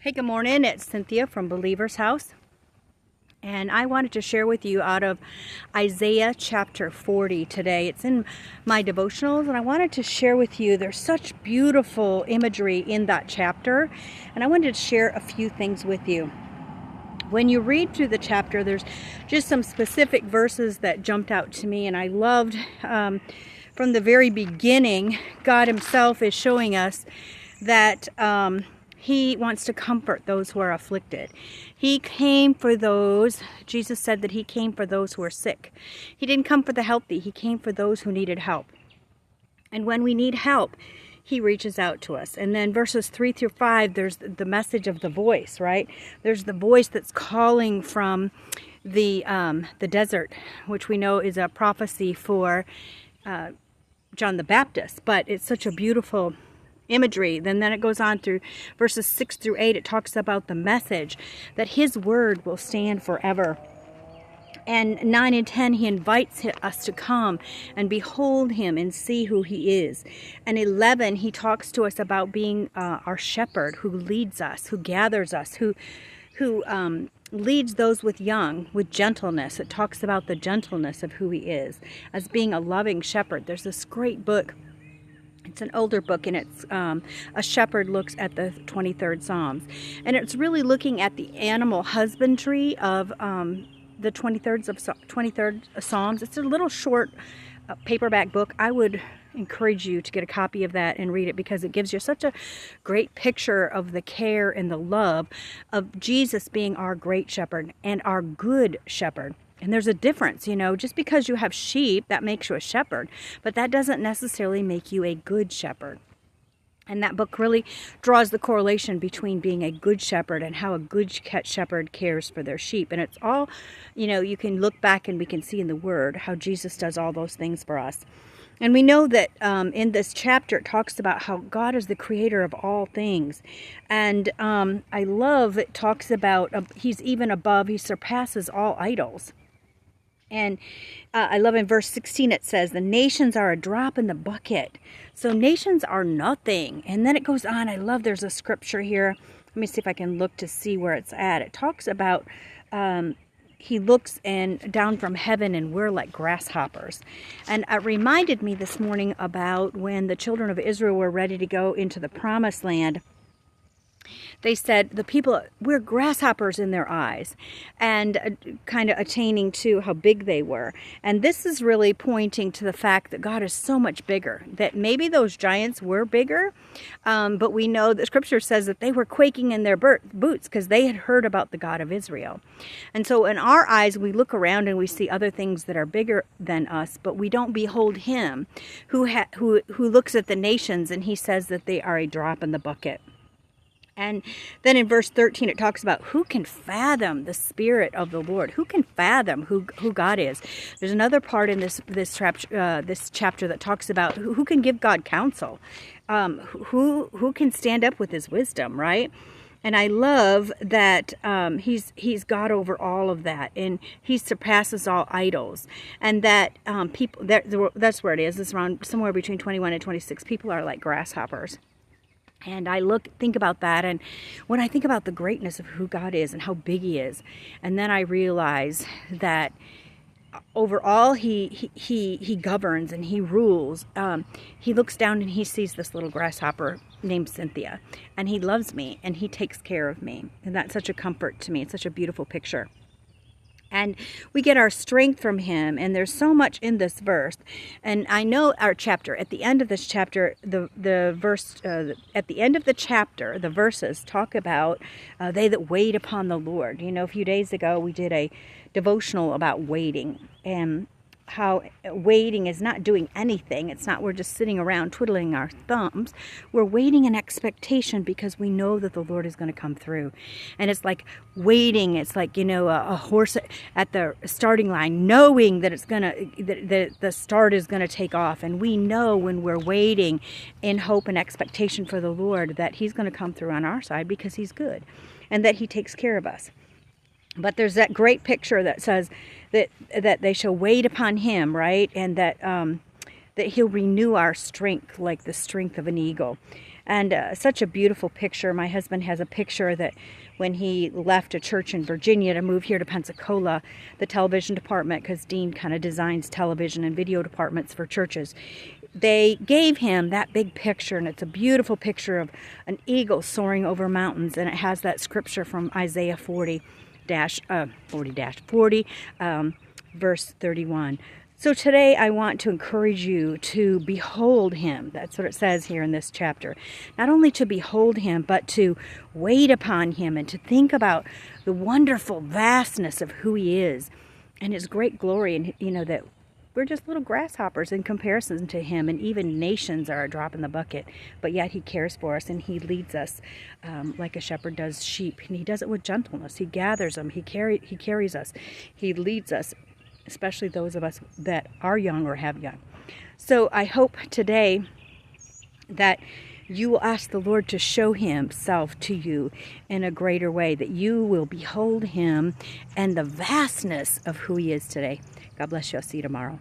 Hey, good morning. It's Cynthia from Believer's House. And I wanted to share with you out of Isaiah chapter 40 today. It's in my devotionals, and I wanted to share with you, there's such beautiful imagery in that chapter, and I wanted to share a few things with you. When you read through the chapter, there's just some specific verses that jumped out to me, and I loved from the very beginning, God Himself is showing us that He wants to comfort those who are afflicted. He came for those, Jesus said that He came for those who are sick. He didn't come for the healthy, He came for those who needed help. And when we need help, He reaches out to us. And then verses 3 through 5, there's the message of the voice, right? There's the voice that's calling from the desert, which we know is a prophecy for John the Baptist. But it's such a beautiful imagery. Then it goes on through verses 6 through 8. It talks about the message that His word will stand forever. And 9 and 10, He invites us to come and behold Him and see who He is. And 11, He talks to us about being our shepherd who leads us, who gathers us, who leads those with young with gentleness. It talks about the gentleness of who He is as being a loving shepherd. There's this great book. It's an older book, and it's a shepherd looks at the 23rd Psalms. And it's really looking at the animal husbandry of the 23rd Psalms. It's a little short paperback book. I would encourage you to get a copy of that and read it, because it gives you such a great picture of the care and the love of Jesus being our great shepherd and our good shepherd. And there's a difference, just because you have sheep, that makes you a shepherd, but that doesn't necessarily make you a good shepherd. And that book really draws the correlation between being a good shepherd and how a good shepherd cares for their sheep. And it's all, you can look back and we can see in the Word how Jesus does all those things for us. And we know that in this chapter, it talks about how God is the creator of all things. And I love, it talks about He's even above, He surpasses all idols. And I love in verse 16, it says, the nations are a drop in the bucket. So nations are nothing. And then it goes on. I love, there's a scripture here. Let me see if I can look to see where it's at. It talks about He looks down from heaven, and we're like grasshoppers. And it reminded me this morning about when the children of Israel were ready to go into the promised land. They said, the people, we're grasshoppers in their eyes, and kind of attaining to how big they were. And this is really pointing to the fact that God is so much bigger, that maybe those giants were bigger, but we know that Scripture says that they were quaking in their boots because they had heard about the God of Israel. And so in our eyes, we look around and we see other things that are bigger than us, but we don't behold Him who looks at the nations, and He says that they are a drop in the bucket. And then in verse 13, it talks about who can fathom the Spirit of the Lord? Who can fathom who God is? There's another part in this chapter that talks about who can give God counsel, who can stand up with His wisdom, right? And I love that He's God over all of that, and He surpasses all idols, and that people, that's where it is. It's around somewhere between 21 and 26. People are like grasshoppers. And I think about that, and when I think about the greatness of who God is and how big He is, and then I realize that overall He governs and He rules. He looks down and He sees this little grasshopper named Cynthia, and He loves me and He takes care of me, and that's such a comfort to me. It's such a beautiful picture. And we get our strength from Him, and there's so much in this verse. And I know our chapter, at the end of this chapter, the verse, at the end of the chapter, the verses talk about they that wait upon the Lord. A few days ago we did a devotional about waiting, and how waiting is not doing anything. It's not we're just sitting around twiddling our thumbs. We're waiting in expectation because we know that the Lord is going to come through. And it's like waiting. It's like, a horse at the starting line, knowing that it's going to, that the start is going to take off. And we know when we're waiting in hope and expectation for the Lord that He's going to come through on our side because He's good and that He takes care of us. But there's that great picture that says that they shall wait upon Him, right? And that He'll renew our strength like the strength of an eagle. And such a beautiful picture. My husband has a picture that when he left a church in Virginia to move here to Pensacola, the television department, because Dean kind of designs television and video departments for churches, they gave him that big picture, and it's a beautiful picture of an eagle soaring over mountains, and it has that scripture from Isaiah 40, verse 31. So today I want to encourage you to behold him. That's what it says here in this chapter. Not only to behold him, but to wait upon him and to think about the wonderful vastness of who he is and his great glory, and that we're just little grasshoppers in comparison to him, and even nations are a drop in the bucket, but yet he cares for us and he leads us like a shepherd does sheep, and he does it with gentleness. He gathers them, he carries us, he leads us, especially those of us that are young or have young. So I hope today that you will ask the Lord to show himself to you in a greater way, that you will behold him and the vastness of who he is today. God bless you. I'll see you tomorrow.